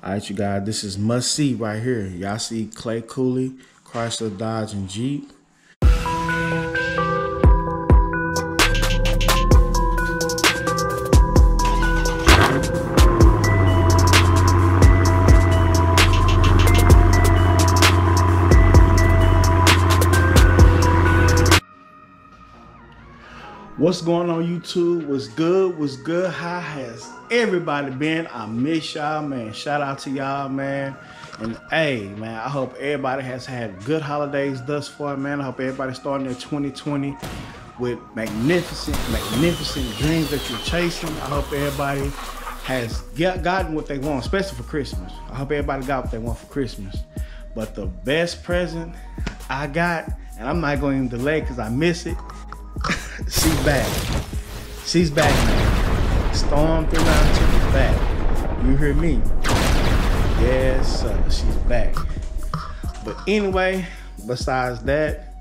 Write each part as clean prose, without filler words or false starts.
All right, you guys, this is must see right here. Y'all see Clay Cooley, Chrysler, Dodge, and Jeep. What's going on YouTube? What's good? What's good? How has everybody been? I miss y'all, man. Shout out to y'all, man. And hey, man, I hope everybody has had good holidays thus far, man. I hope everybody's starting their 2020 with magnificent dreams that you're chasing. I hope everybody has gotten what they want, especially for Christmas. I hope everybody got what they want for Christmas. But the best present I got, and I'm not going to delay because I miss it, she's back. She's back, man. Storm 392 is back. You hear me? Yes, sir. She's back. But anyway, besides that,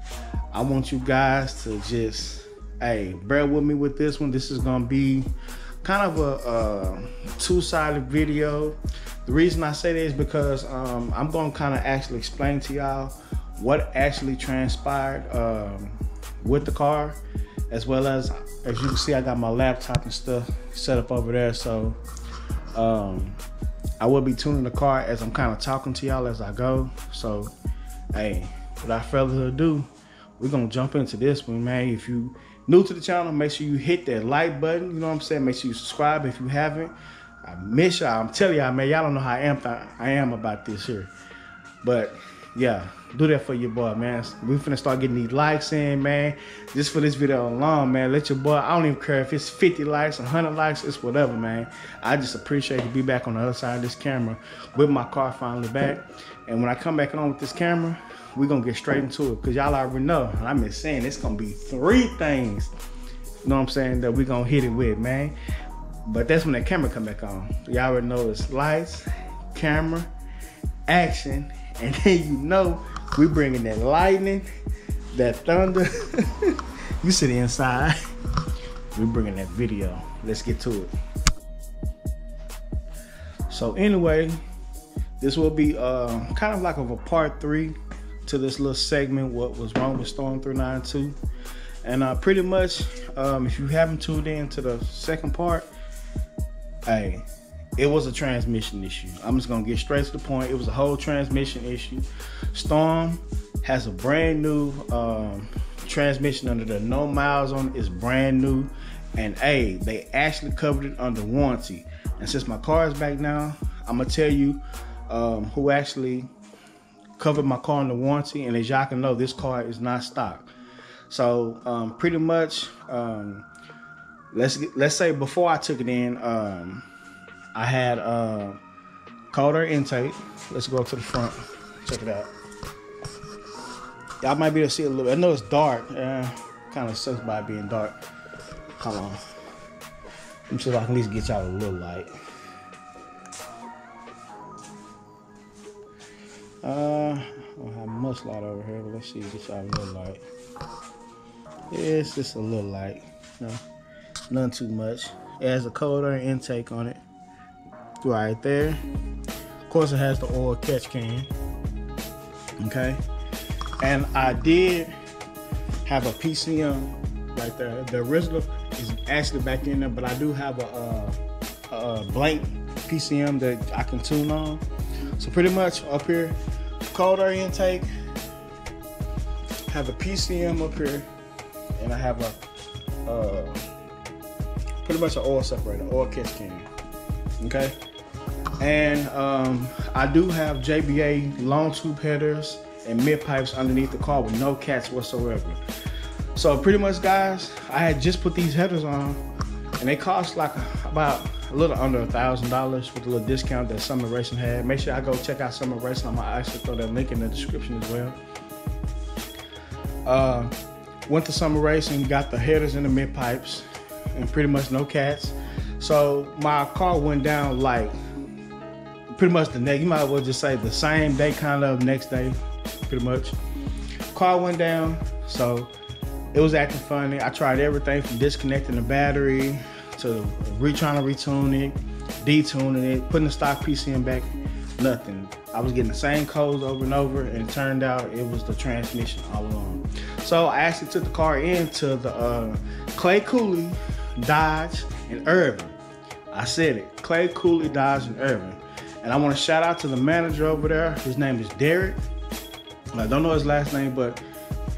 I want you guys to just, hey, bear with me with this one. This is gonna be kind of a two-sided video. The reason I say that is because I'm gonna kind of actually explain to y'all what actually transpired with the car, as well as you can see, I got my laptop and stuff set up over there. So I will be tuning the car as I'm kind of talking to y'all as I go. So hey, without further ado, we're gonna jump into this one, man. If you new to the channel, make sure you hit that like button, you know what I'm saying? Make sure you subscribe if you haven't. I miss y'all. I'm telling y'all, man, y'all don't know how I am about this here. But yeah, do that for your boy, man. We finna start getting these likes in, man. Just for this video alone, man. Let your boy, I don't even care if it's 50 likes, 100 likes, it's whatever, man. I just appreciate to be back on the other side of this camera with my car finally back. And when I come back on with this camera, we're gonna get straight into it. Cause y'all already know, and I've been saying it's gonna be 3 things, you know what I'm saying, that we're gonna hit it with, man. But that's when that camera come back on. Y'all already know it's lights, camera, action, and then you know we bringing that lightning, that thunder. You sit inside. We bringing that video. Let's get to it. So anyway, this will be kind of like a part 3 to this little segment, what was wrong with Storm 392. And pretty much, if you haven't tuned in to the second part, hey, it was a transmission issue. I'm just gonna get straight to the point. It was a whole transmission issue. Storm has a brand new transmission under the no miles on it. It's brand new. And hey, they actually covered it under warranty. And since my car is back now, I'm gonna tell you who actually covered my car under warranty. And as y'all can know, this car is not stock. So pretty much, let's say before I took it in, I had cold air intake. Let's go to the front. Check it out. Y'all might be able to see it a little bit. I know it's dark. Kind of sucks by it being dark. Hold on. Let me see if I can at least get y'all a little light. I don't have much light over here, but let's see, get y'all a little light. Yeah, it's just a little light. No, none too much. It has a cold air intake on it. Right there. Of course, it has the oil catch can. Okay. And I did have a PCM right there. The original is actually back in there, but I do have a blank PCM that I can tune on. So pretty much up here, cold air intake, have a PCM up here, and I have a pretty much an oil separator, oil catch can. Okay. And I do have JBA long tube headers and mid pipes underneath the car with no cats whatsoever. So pretty much, guys, I had just put these headers on, and they cost like about a little under $1,000 with a little discount that Summer Racing had. Make sure I go check out Summer Racing. I'm gonna actually throw that link in the description as well. Went to Summer Racing, got the headers and the mid pipes, and pretty much no cats. So my car went down like pretty much the next, you might as well just say the same day, kind of next day, pretty much. Car went down, so it was acting funny. I tried everything from disconnecting the battery to trying to retune it, detuning it, putting the stock PCM back, nothing. I was getting the same codes over and over, and it turned out it was the transmission all along. So I actually took the car into the Clay Cooley Dodge in Irving. I said it, Clay Cooley Dodge in Irving. And I want to shout out to the manager over there. His name is Derek. I don't know his last name, but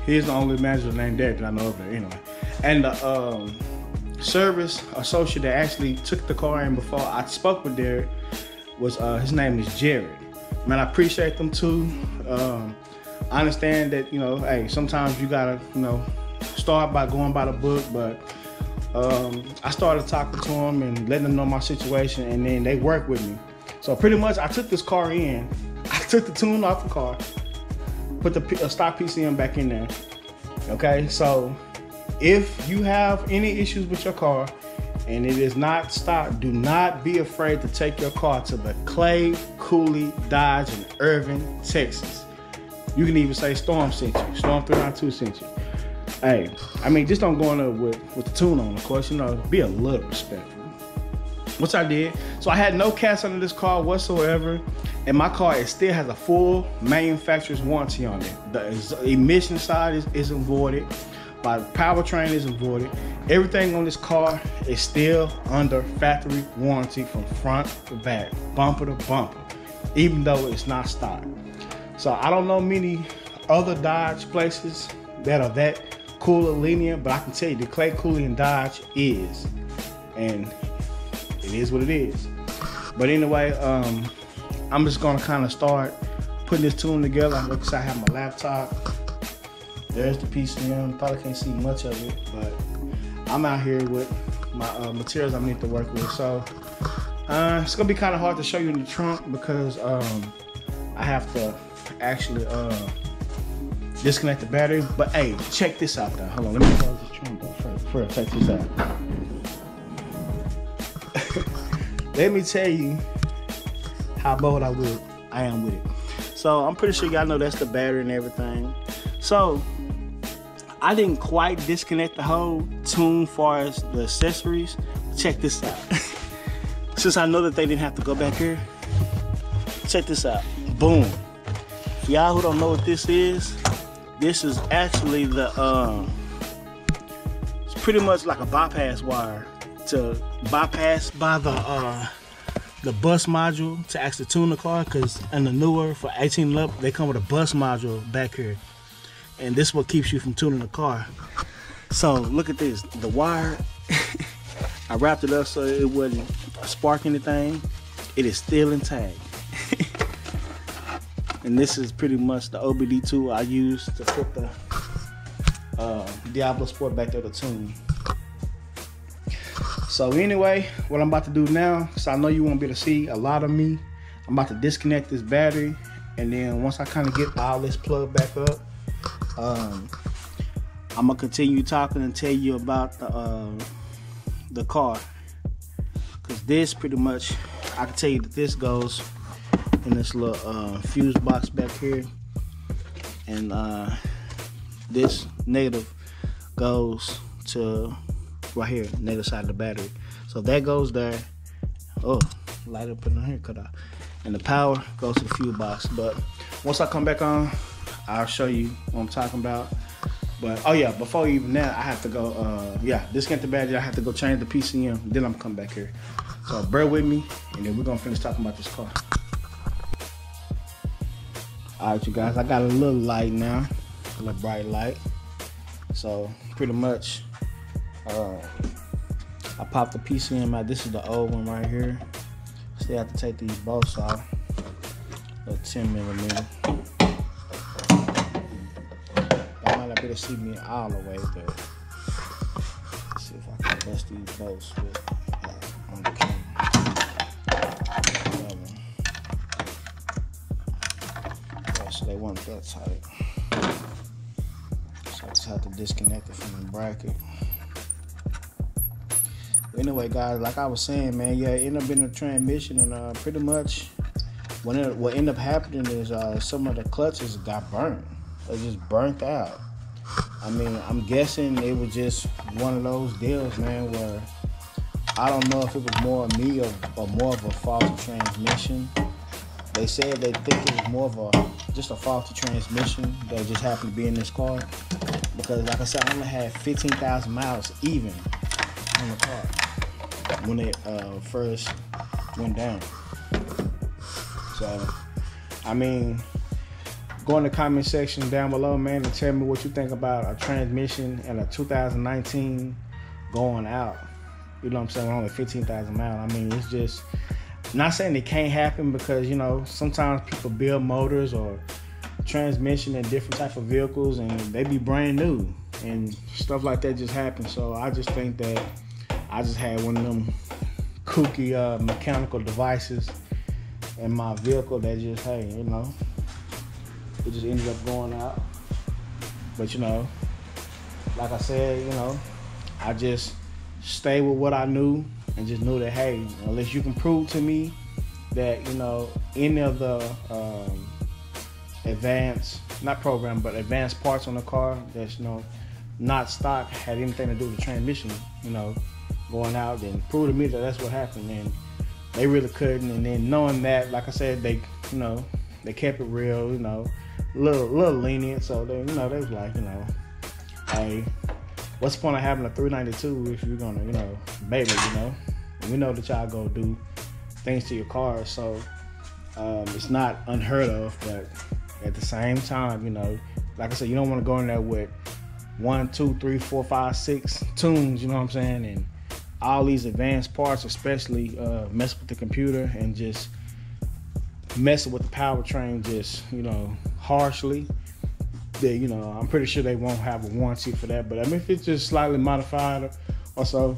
he's the only manager named Derek that I know over there anyway. And the service associate that actually took the car in before I spoke with Derek was, his name is Jared. Man, I appreciate them too. I understand that, you know, hey, sometimes you gotta, you know, start by going by the book, but I started talking to them and letting them know my situation, and then they worked with me. So pretty much I took this car in, I took the tune off the car, put the stock PCM back in there. Okay, so if you have any issues with your car and it is not stock, do not be afraid to take your car to the Clay Cooley Dodge in Irving, Texas. You can even say Storm sent you, Storm 392 sent you. Hey, I mean, just don't go in there with the tune on, of course, you know, be a little respectful. Which I did. So I had no cats under this car whatsoever, and my car, it still has a full manufacturer's warranty on it. The emission side isn't voided. My powertrain isn't voided. Everything on this car is still under factory warranty from front to back, bumper to bumper, even though it's not stock. So I don't know many other Dodge places that are that cool or lenient, but I can tell you the Clay Cooley and Dodge is, and it is what it is. But anyway, I'm just gonna kind of start putting this tune together. Like I said, I have my laptop. There's the PCM. Probably can't see much of it, but I'm out here with my materials I need to work with. So it's gonna be kind of hard to show you in the trunk because I have to actually disconnect the battery. But hey, check this out though. Hold on, let me close this trunk first. Check this out. Let me tell you how bold I am with it. So I'm pretty sure y'all know that's the battery and everything. So I didn't quite disconnect the whole tune far as the accessories. Check this out. Since I know that they didn't have to go back here, check this out. Boom. For y'all who don't know what this is actually the it's pretty much like a bypass wire to bypass by the bus module to actually tune the car, because in the newer for 18 and up, they come with a bus module back here, and this is what keeps you from tuning the car. So look at this, the wire I wrapped it up so it wouldn't spark anything. It is still intact. And this is pretty much the OBD tool I use to put the Diablo Sport back there to tune. So anyway, what I'm about to do now, so I know you won't be able to see a lot of me, I'm about to disconnect this battery, and then once I kind of get all this plugged back up, I'm gonna continue talking and tell you about the car, because this pretty much, I can tell you that this goes in this little fuse box back here, and this negative goes to right here, negative side of the battery. So that goes there. Oh, light up in here, cut off. And the power goes to the fuse box. But once I come back on, I'll show you what I'm talking about. But oh yeah, before even that, I have to go disconnect the battery. I have to go change the PCM, then I'm coming back here. So bear with me, and then we're gonna finish talking about this car. All right, you guys, I got a little light now, a little bright light. So pretty much, I popped the PCM out. This is the old one right here. Still have to take these bolts off. A 10mm. I might not be able to see me all the way, but let's see if I can bust these bolts with on the camera. So they weren't that tight. So I just have to disconnect it from the bracket. Anyway, guys, like I was saying, man, yeah, it ended up in the transmission, and pretty much what ended up happening is some of the clutches got burnt. They just burnt out. I mean, I'm guessing it was just one of those deals, man, where I don't know if it was more of me or more of a faulty transmission. They said they think it was more of just a faulty transmission that just happened to be in this car. Because like I said, I only had 15,000 miles even on the car when it first went down. So, I mean, go in the comment section down below, man, and tell me what you think about a transmission and a 2019 going out. You know what I'm saying? Only 15,000 miles. I mean, it's just, not saying it can't happen because, you know, sometimes people build motors or transmission in different type of vehicles and they be brand new and stuff like that just happens. So I just think that I just had one of them kooky mechanical devices in my vehicle that just, hey, you know, it just ended up going out. But, you know, like I said, you know, I just stay with what I knew and just knew that, hey, unless you can prove to me that, you know, any of the advanced parts on the car that's, you know, not stock had anything to do with the transmission, you know, going out, then prove to me that that's what happened. And they really couldn't. And then knowing that, like I said, they, you know, they kept it real, you know, a little lenient. So they, you know, they was like, you know, hey, what's the point of having a 392 if you're gonna, you know, baby, you know? And we know that y'all go do things to your car, so it's not unheard of, but at the same time, you know, like I said, you don't want to go in there with 1, 2, 3, 4, 5, 6 tunes, you know what I'm saying, and all these advanced parts, especially mess with the computer and just messing with the powertrain, just, you know, harshly. That, you know, I'm pretty sure they won't have a warranty for that. But I mean, if it's just slightly modified or so,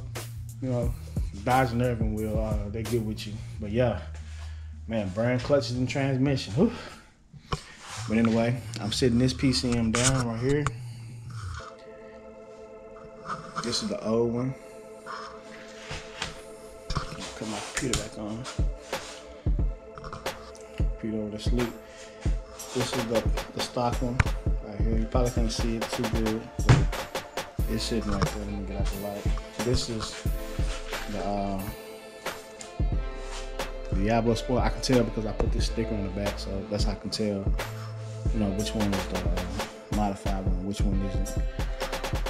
you know, Dodge and Irvin will, they get with you. But yeah, man, burn clutches and transmission. Whew. But anyway, I'm sitting this PCM down right here. This is the old one. Put my computer back on. Computer over to sleep. This is the stock one right here. You probably can't see it too good, but it's sitting right there. Let me get out the light. This is the Diablo Sport. I can tell because I put this sticker on the back, so that's how I can tell, you know, which one is the modified one, which one isn't.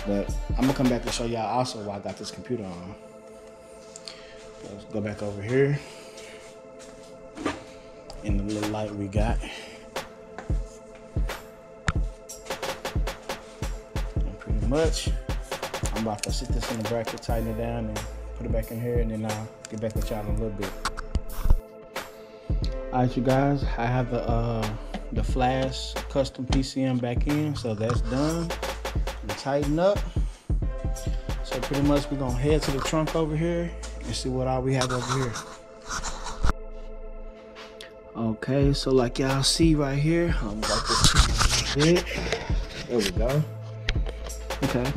But I'm gonna come back and show y'all also why I got this computer on. Let's go back over here in the little light we got. And pretty much, I'm about to sit this in the bracket, tighten it down, and put it back in here, and then I'll get back with y'all in a little bit. Alright, you guys, I have the Flash custom PCM back in, so that's done. And tighten up. So pretty much we're gonna head to the trunk over here and see what all we have over here. Okay, so like y'all see right here, I'm about to bit. There we go. Okay,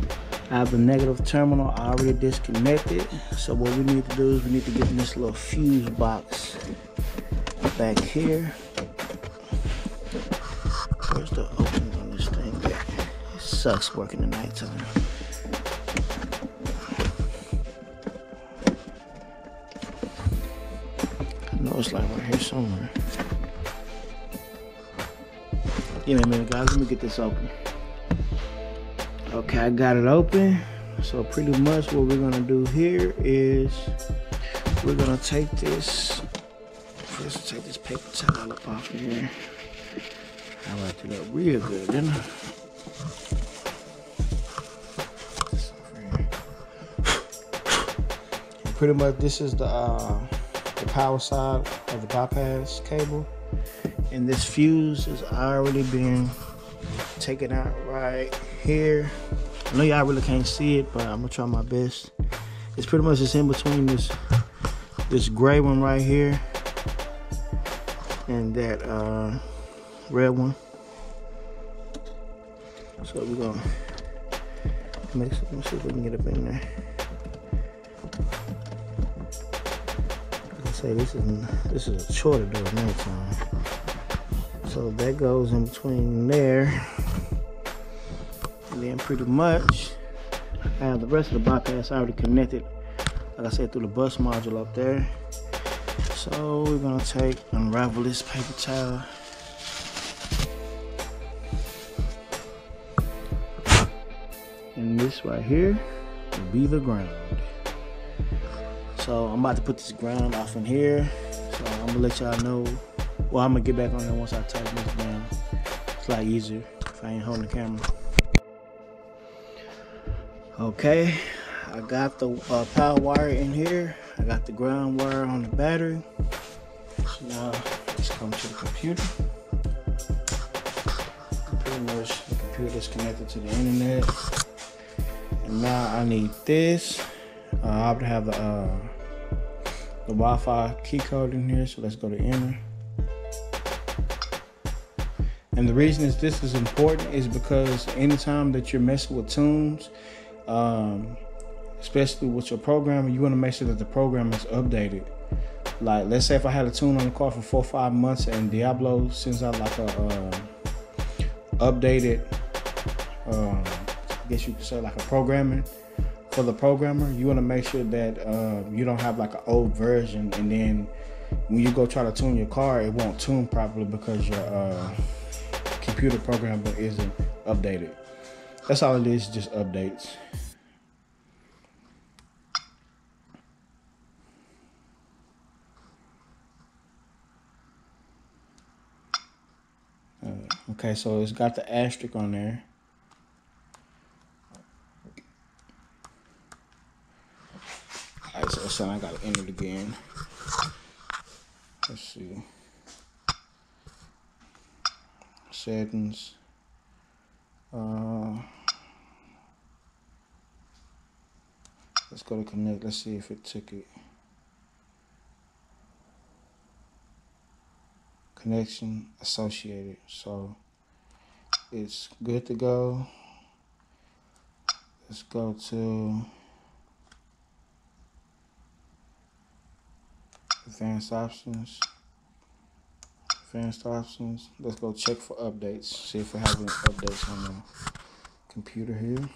I have the negative terminal already disconnected. So what we need to do is we need to get in this little fuse box back here. Where's the opening on this thing? It sucks working at nighttime. I know it's like right here somewhere. Give me a minute, guys. Let me get this open. Okay, I got it open. So pretty much what we're gonna do here is we're gonna take this. First, take this paper towel up off of here. I wrapped it up real good, didn't I? And pretty much this is the power side of the bypass cable. And this fuse has already been taken out right here. I know y'all really can't see it, but I'm gonna try my best. It's pretty much just in between this gray one right here and that red one. So we're gonna mix it. Let's see if we can get up in there. Like I say, this is a chore to do at nighttime. So that goes in between there. And then pretty much I have the rest of the bypass already connected like I said, through the bus module up there. So we're gonna unravel this paper towel. And this right here will be the ground. So I'm about to put this ground off in here. So I'm gonna let y'all know. Well, I'm gonna get back on there once I tighten this down. It's a lot easier if I ain't holding the camera. Okay, I got the power wire in here. I got the ground wire on the battery. So now let's come to the computer. Pretty much the computer is connected to the internet. And now I need this. I would have the Wi-Fi key code in here. So let's go to enter. And the reason this is important is because anytime that you're messing with tunes, especially with your programmer, you want to make sure that the program is updated. Like, let's say if I had a tune on the car for 4 or 5 months and Diablo sends out like a updated, I guess you could say like a programming for the programmer, you want to make sure that you don't have like an old version, and then when you go try to tune your car, it won't tune properly because your computer programmer isn't updated. That's all it is, just updates. Okay, so it's got the asterisk on there. Alright, so I gotta enter it again. Let's see. Settings. Let's go to connect. Let's see if it took it. Connection associated. So it's good to go. Let's go to advanced options. Advanced options. Let's go check for updates. See if we have any updates on the computer here.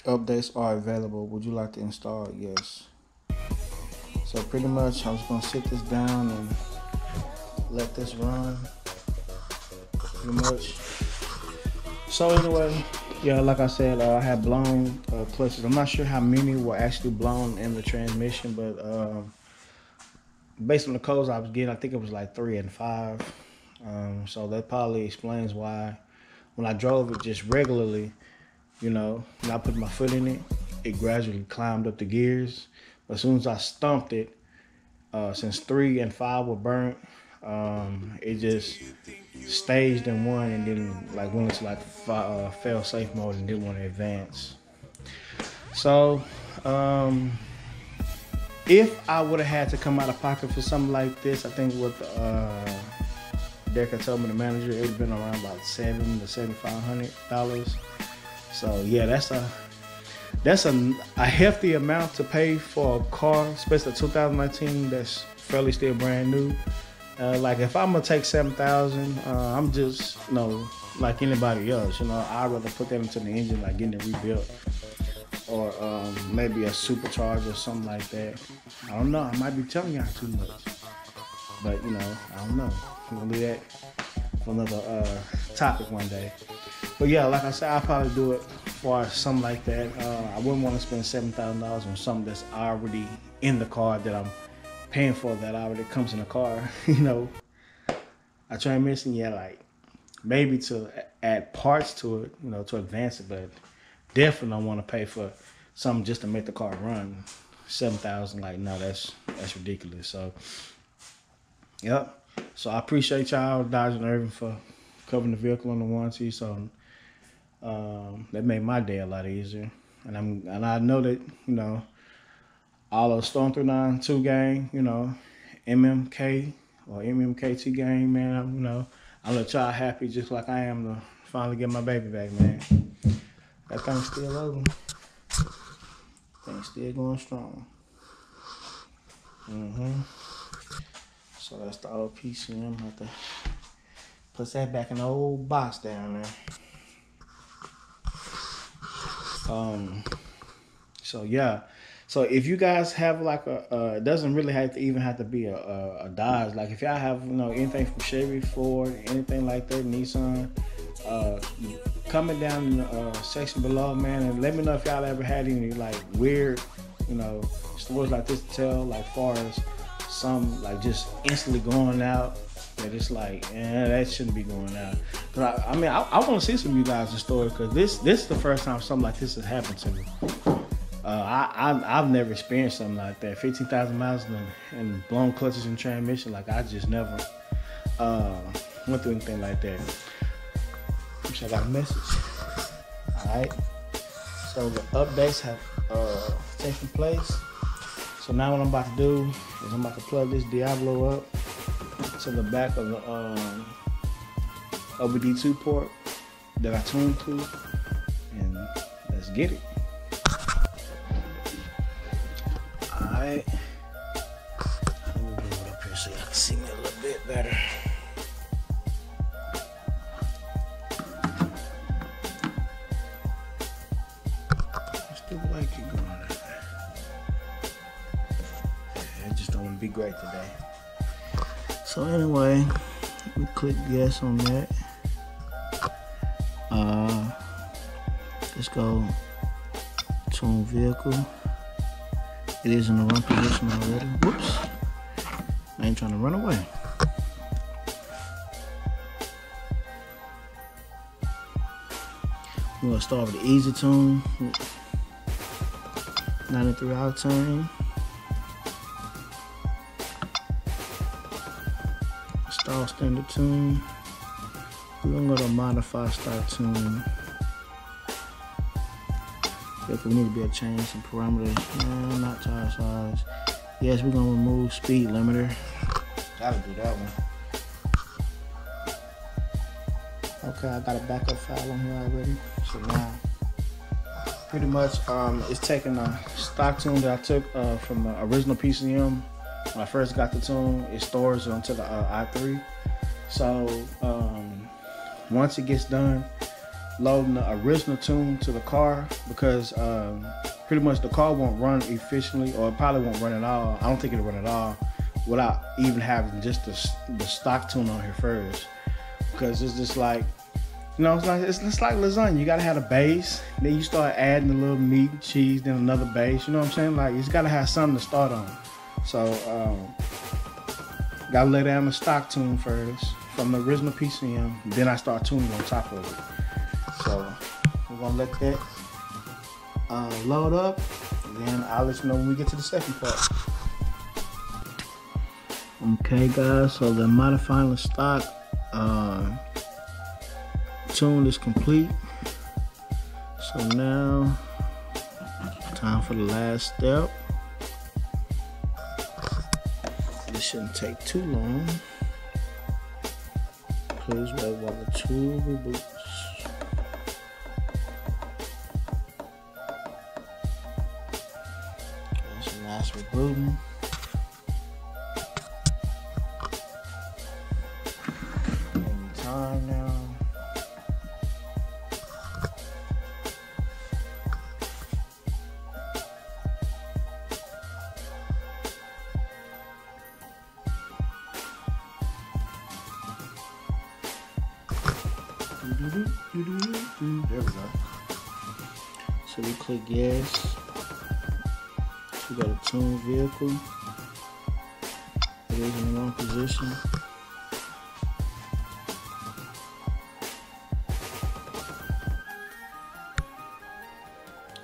Updates are available. Would you like to install? Yes. So pretty much I was going to sit this down and let this run. Pretty much. So anyway, yeah, like I said, I had blown clutches. I'm not sure how many were actually blown in the transmission, but based on the codes I was getting, I think it was like 3 and 5. So that probably explains why when I drove it just regularly, you know, when I put my foot in it, it gradually climbed up the gears. But as soon as I stumped it, since 3 and 5 were burnt, it just staged in 1 and then like went into like fail safe mode and didn't want to advance. So if I would have had to come out of pocket for something like this, I think what Decker told me, the manager, it would have been around about $700 to $7,500. So yeah, that's a hefty amount to pay for a car, especially 2019 that's fairly still brand new. Like if I'm gonna take $7,000, I'm just, you know, like anybody else, you know, I'd rather put that into the engine, like getting it rebuilt, or maybe a supercharger or something like that. I don't know. I might be telling y'all too much, but you know, I don't know. We're gonna do that for another topic one day. But yeah, like I said, I'll probably do it for something like that. I wouldn't want to spend $7,000 on something that's already in the car that I'm paying for, that already comes in the car. You know, I try missing, yeah, like maybe to add parts to it, you know, to advance it, but definitely don't want to pay for something just to make the car run. $7,000, like no, that's ridiculous. So, yep. So I appreciate y'all, Dodge and Irvin, for covering the vehicle on the warranty. So that made my day a lot easier. And I know that, you know, all of Storm 392 gang, you know, MMK or MMKT gang, man, you know, I let y'all happy just like I am to finally get my baby back, man. That thing's still open. Thing's still going strong. So that's the old PCM. I have to put that back in the old box down there. So yeah. So if you guys have like it doesn't really have to be a Dodge. Like if y'all have anything from Chevy, Ford, anything like that, Nissan, comment down in the section below, man, and let me know if y'all ever had any like weird, stories like this to tell, like far as some like just instantly going out. That it's like, that shouldn't be going out. Cause I want to see some of you guys' stories, because this is the first time something like this has happened to me. I've never experienced something like that. 15,000 miles and blown clutches and transmission. Like I just never went through anything like that. Wish I got a message. All right. So the updates have taken place. So now what I'm about to do is I'm about to plug this Diablo up to the back of the OBD2 port that I tuned to, and let's get it. Alright, let me bring it up here so y'all can see me a little bit better. Still like it going on. I just don't want to be great today. So anyway, we click yes on that. Let's go tune vehicle. It is in the run position already. Whoops. I ain't trying to run away. We're gonna start with the easy tune. 93 octane. Start standard tune. We're gonna go to modify start tune. If we need to be able to change some parameters. Not tire size. Yes, we're gonna remove speed limiter. Gotta do that one. Okay, I got a backup file on here already. So now, pretty much, it's taking a stock tune that I took from the original PCM. When I first got the tune, it stores onto the i3. So once it gets done loading the original tune to the car, because pretty much the car won't run efficiently, or it probably won't run at all. I don't think it'll run at all without even having just the stock tune on here first, because it's just like, it's like lasagna. You gotta have a base, then you start adding a little meat, cheese, then another base. You know what I'm saying? Like, you just gotta have something to start on. So gotta lay down the stock tune first from the original PCM, then I start tuning on top of it. So we're gonna let that load up, and then I'll let you know when we get to the second part. Okay guys, so the modifying the stock tune is complete. So now time for the last step. This shouldn't take too long. Please wait while the tool reboots. That's a nice rebooting. Time now. There we go. So we click yes. We got a tune vehicle. It is in the wrong position.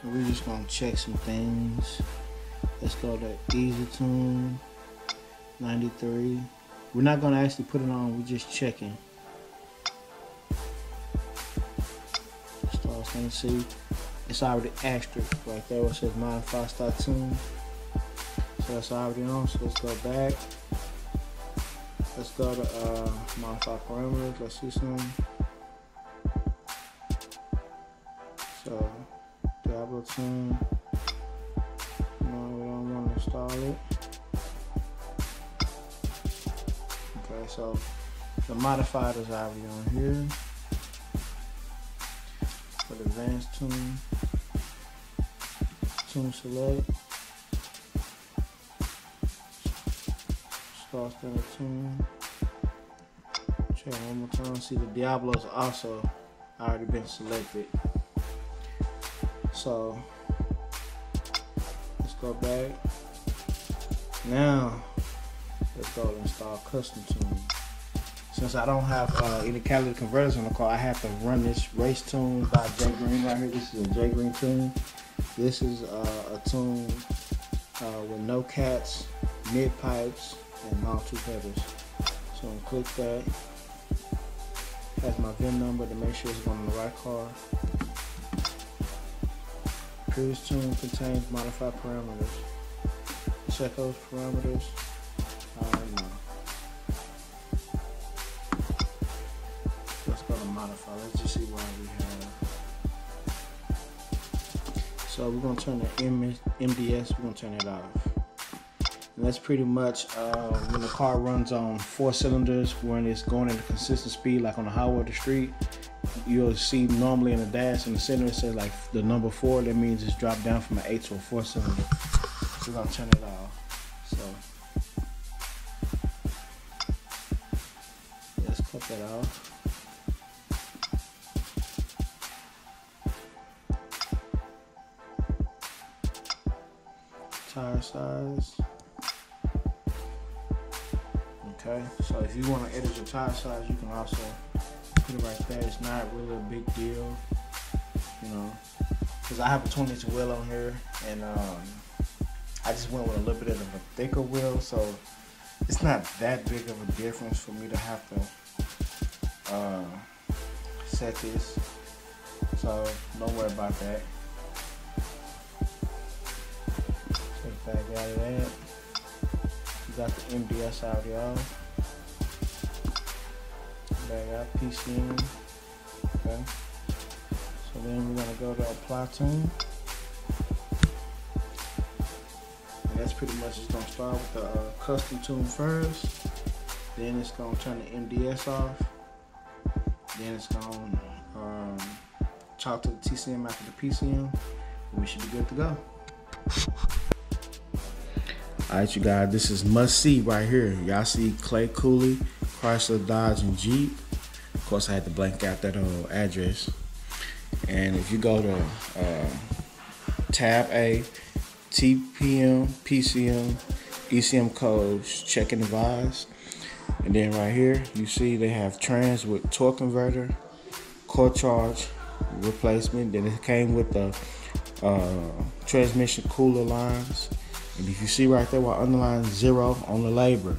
We're just gonna check some things. Let's go to easy tune 93. We're not gonna actually put it on, we're just checking. And see, it's already asterisk right there where it says modify start tune. So that's already on. So let's go back. Let's go to modify parameters. Let's see some. So Diablo tune. No, we don't want to install it. Okay, so the modified is already on here. For the advanced tune, tune select. Star standard tune. Check one more time. See, the Diablo's also already been selected. So let's go back. Now let's go and install custom tune. Since I don't have any catalytic converters on the car, I have to run this race tune by Greene right here. This is a Greene tune. This is a tune with no cats, mid pipes, and non-two headers. So I'm gonna click that. Has my VIN number to make sure it's going on the right car. Previous tune contains modified parameters. Check those parameters. Let's go to modify. Let's just see what we have. So we're going to turn the MDS, we're going to turn it off. And that's pretty much when the car runs on 4 cylinders, when it's going at a consistent speed, like on the highway or the street, you'll see normally in the dash in the center it says like the number 4. That means it's dropped down from an 8 to a 4 cylinder. So we're gonna turn it off. So let's cut that off. Tire size. Okay, so if you want to edit your tire size, you can also put it right there. It's not really a big deal, you know, because I have a 20-inch wheel on here, and I just went with a little bit of a thicker wheel, so it's not that big of a difference for me to have to set this. So don't worry about that. Take back out of that. Got the MDS out, y'all. Back out PCM. Okay. So then we're gonna go to apply tune. And that's pretty much just gonna start with the custom tune first. Then it's gonna turn the MDS off. Then it's gonna talk to the TCM after the PCM. And we should be good to go. Alright, you guys, this is must see right here. Y'all see Clay Cooley, Chrysler, Dodge, and Jeep. Of course, I had to blank out that address. And if you go to tab A, TPM, PCM, ECM codes, check and advise. And then right here, you see they have trans with torque converter, core charge replacement. Then it came with the transmission cooler lines. And if you see right there, I underlined 0 on the labor.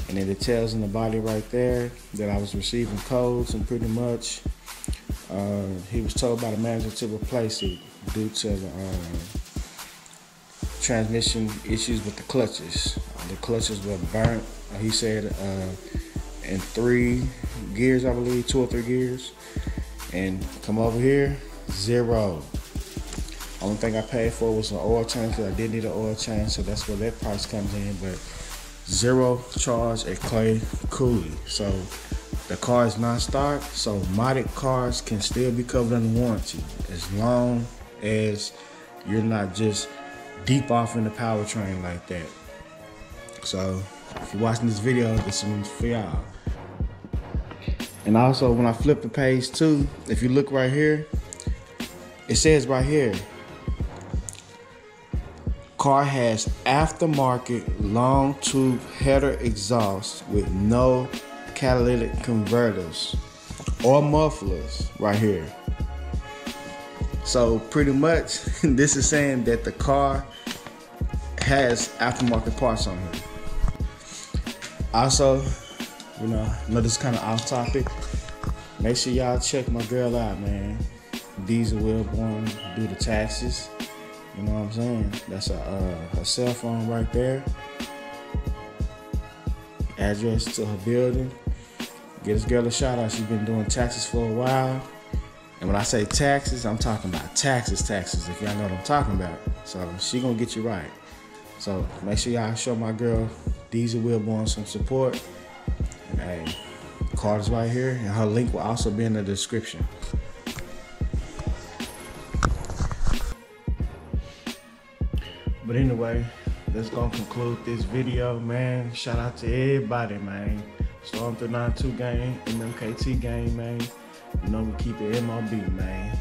And then it tells in the body right there that I was receiving codes, and pretty much he was told by the manager to replace it due to the transmission issues with the clutches. The clutches were burnt, he said, in 3 gears, I believe, 2 or 3 gears. And come over here, 0. Only thing I paid for was an oil change, because I did need an oil change, so that's where that price comes in. But 0 charge at Clay Cooley. So the car is non-stock, so modded cars can still be covered under warranty as long as you're not just deep off in the powertrain like that. So if you're watching this video, this is for y'all. And also, when I flip the page too, if you look right here, it says right here, car has aftermarket long tube header exhaust with no catalytic converters or mufflers right here. So pretty much this is saying that the car has aftermarket parts on here. Also, you know, I know this is kind of off topic. Make sure y'all check my girl out, man. Dezy Wilborn, do the taxes. You know what I'm saying? That's a cell phone right there. Address to her building. Get this girl a shout out. She's been doing taxes for a while. And when I say taxes, I'm talking about taxes, if y'all know what I'm talking about. So she gonna get you right. So make sure y'all show my girl Dezy Wilborn some support. And hey, card's right here, and her link will also be in the description. But anyway, let's go conclude this video, man. Shout out to everybody, man. Storm 392 gang, MMKT gang, man. You know we keep it MOB, man.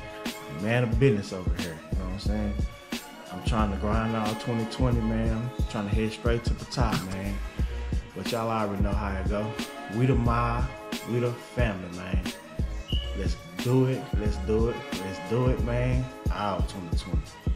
Man of business over here, you know what I'm saying? I'm trying to grind out 2020, man. I'm trying to head straight to the top, man. But y'all already know how it go. We the mob, we the family, man. Let's do it, let's do it, let's do it, man. Out 2020.